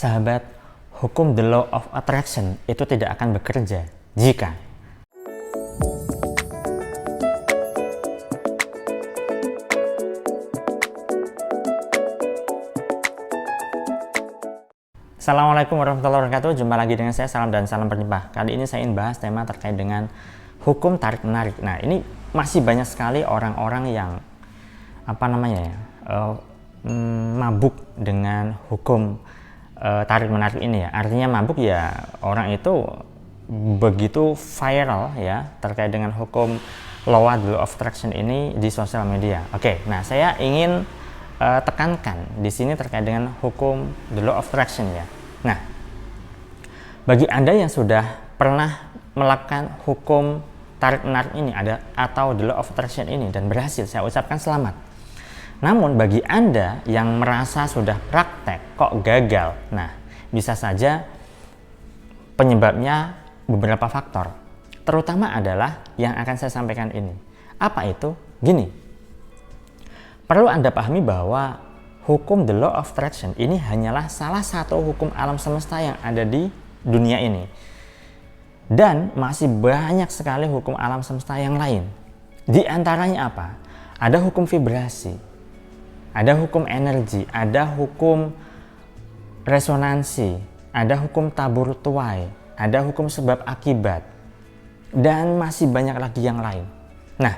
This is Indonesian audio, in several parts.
Sahabat, hukum the law of attraction itu tidak akan bekerja jika Assalamualaikum warahmatullahi wabarakatuh. Jumpa lagi dengan saya, salam dan salam berlimpah. Kali ini saya ingin bahas tema terkait dengan hukum tarik menarik. Nah, ini masih banyak sekali orang-orang yang mabuk dengan hukum tarik menarik ini ya. Artinya mabuk ya, orang itu begitu viral ya terkait dengan hukum law of attraction ini di sosial media. Oke, nah saya ingin tekankan di sini terkait dengan hukum the law of attraction ya. Nah, bagi Anda yang sudah pernah melakukan hukum tarik menarik ini atau the law of attraction ini dan berhasil, saya ucapkan selamat. Namun bagi Anda yang merasa sudah praktek kok gagal, nah bisa saja penyebabnya beberapa faktor. Terutama adalah yang akan saya sampaikan ini. Apa itu? Gini. Perlu Anda pahami bahwa hukum the law of attraction ini hanyalah salah satu hukum alam semesta yang ada di dunia ini. Dan masih banyak sekali hukum alam semesta yang lain. Di antaranya apa? Ada hukum vibrasi, ada hukum energi, ada hukum resonansi, ada hukum tabur tuai, ada hukum sebab akibat, dan masih banyak lagi yang lain. Nah,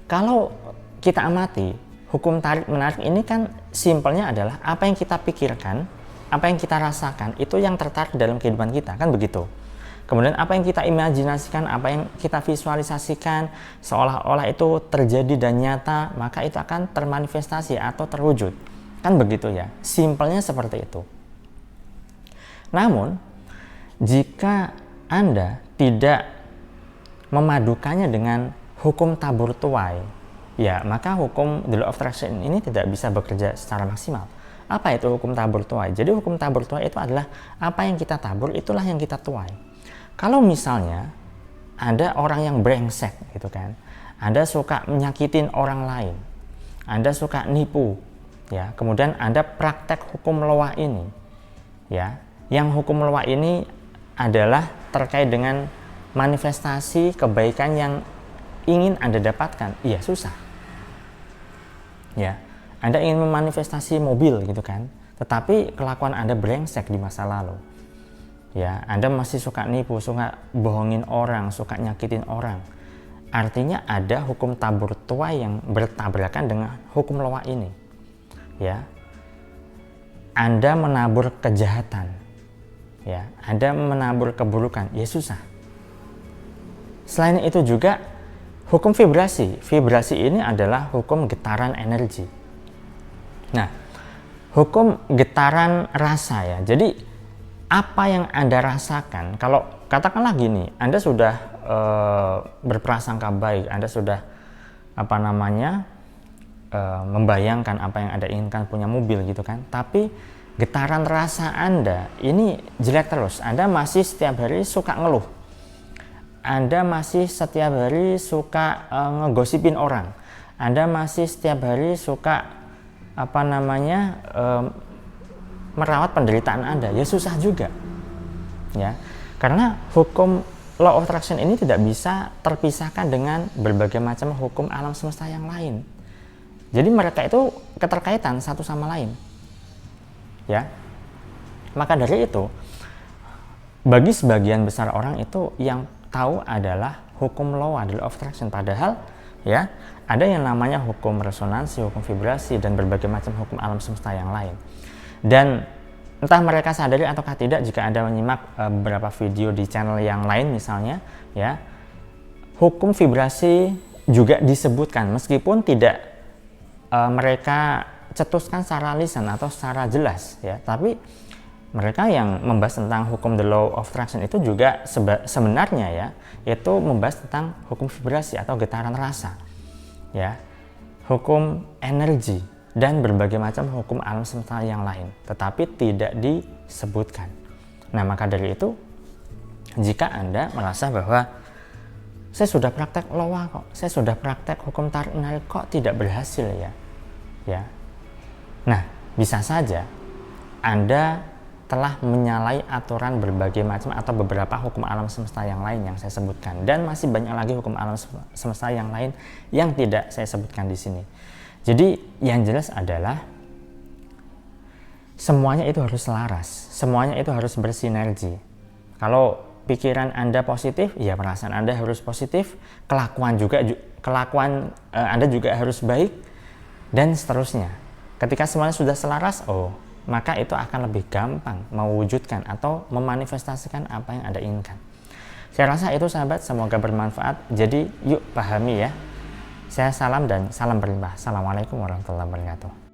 kalau kita amati hukum tarik menarik ini kan simpelnya adalah apa yang kita pikirkan, apa yang kita rasakan itu yang tertarik dalam kehidupan kita, kan begitu. Kemudian apa yang kita imajinasikan, apa yang kita visualisasikan seolah-olah itu terjadi dan nyata, maka itu akan termanifestasi atau terwujud, kan begitu ya. Simpelnya seperti itu. Namun jika Anda tidak memadukannya dengan hukum tabur tuai, ya maka hukum the law of attraction ini tidak bisa bekerja secara maksimal. Apa itu hukum tabur tuai? Jadi hukum tabur tuai itu adalah apa yang kita tabur itulah yang kita tuai. Kalau misalnya ada orang yang brengsek gitu kan, Anda suka menyakitin orang lain, Anda suka nipu, ya, kemudian Anda praktek hukum loa ini, ya, yang hukum loa ini adalah terkait dengan manifestasi kebaikan yang ingin Anda dapatkan, iya susah. Ya, Anda ingin memanifestasi mobil gitu kan, tetapi kelakuan Anda brengsek di masa lalu. Ya, Anda masih suka nipu, suka bohongin orang, suka nyakitin orang. Artinya ada hukum tabur tuai yang bertabrakan dengan hukum loa ini. Ya. Anda menabur kejahatan. Ya, Anda menabur keburukan, ya susah. Selain itu juga hukum vibrasi. Vibrasi ini adalah hukum getaran energi. Nah, hukum getaran rasa ya. Jadi apa yang Anda rasakan, kalau katakanlah gini, Anda sudah berprasangka baik, Anda sudah membayangkan apa yang Anda inginkan, punya mobil gitu kan, tapi getaran rasa Anda ini jelek terus. Anda masih setiap hari suka ngeluh, Anda masih setiap hari suka ngegosipin orang, Anda masih setiap hari suka merawat penderitaan Anda, ya susah juga. Ya, karena hukum law of attraction ini tidak bisa terpisahkan dengan berbagai macam hukum alam semesta yang lain. Jadi mereka itu keterkaitan satu sama lain. Ya. Maka dari itu, bagi sebagian besar orang itu yang tahu adalah hukum law of attraction, padahal ya ada yang namanya hukum resonansi, hukum vibrasi, dan berbagai macam hukum alam semesta yang lain. Dan entah mereka sadari ataukah tidak, jika Anda menyimak beberapa video di channel yang lain misalnya, ya, hukum vibrasi juga disebutkan meskipun tidak mereka cetuskan secara lisan atau secara jelas, ya, tapi mereka yang membahas tentang hukum the law of attraction itu juga sebenarnya ya, yaitu membahas tentang hukum vibrasi atau getaran rasa, ya, hukum energi, dan berbagai macam hukum alam semesta yang lain, tetapi tidak disebutkan. Nah, maka dari itu, jika Anda merasa bahwa saya sudah praktek loa kok, saya sudah praktek hukum tarik menarik kok tidak berhasil ya, Nah, bisa saja Anda telah menyalahi aturan berbagai macam atau beberapa hukum alam semesta yang lain yang saya sebutkan, dan masih banyak lagi hukum alam semesta yang lain yang tidak saya sebutkan di sini. Jadi yang jelas adalah semuanya itu harus selaras, semuanya itu harus bersinergi. Kalau pikiran Anda positif, ya perasaan Anda harus positif, kelakuan Anda juga harus baik, dan seterusnya. Ketika semuanya sudah selaras, maka itu akan lebih gampang mewujudkan atau memanifestasikan apa yang Anda inginkan. Saya rasa itu sahabat, semoga bermanfaat. Jadi yuk pahami ya. Saya salam dan salam berlimpah. Assalamualaikum warahmatullahi wabarakatuh.